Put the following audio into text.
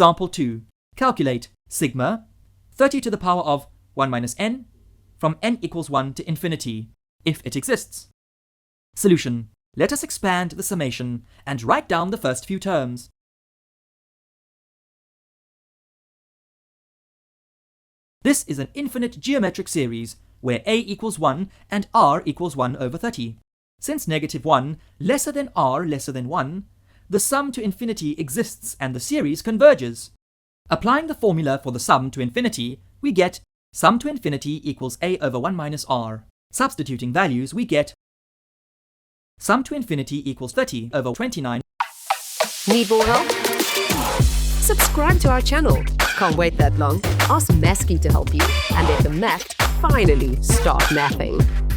Example 2. Calculate sigma 30 to the power of 1 minus n from n equals 1 to infinity, if it exists. Solution. Let us expand the summation and write down the first few terms. This is an infinite geometric series where a equals 1 and r equals 1 over 30. Since negative 1 lesser than r lesser than 1, the sum to infinity exists and the series converges. Applying the formula for the sum to infinity, we get sum to infinity equals a over 1 minus r. Substituting values, we get sum to infinity equals 30 over 29. Need more help? Subscribe to our channel. Can't wait that long? Ask Masky to help you and let the math finally start mathing.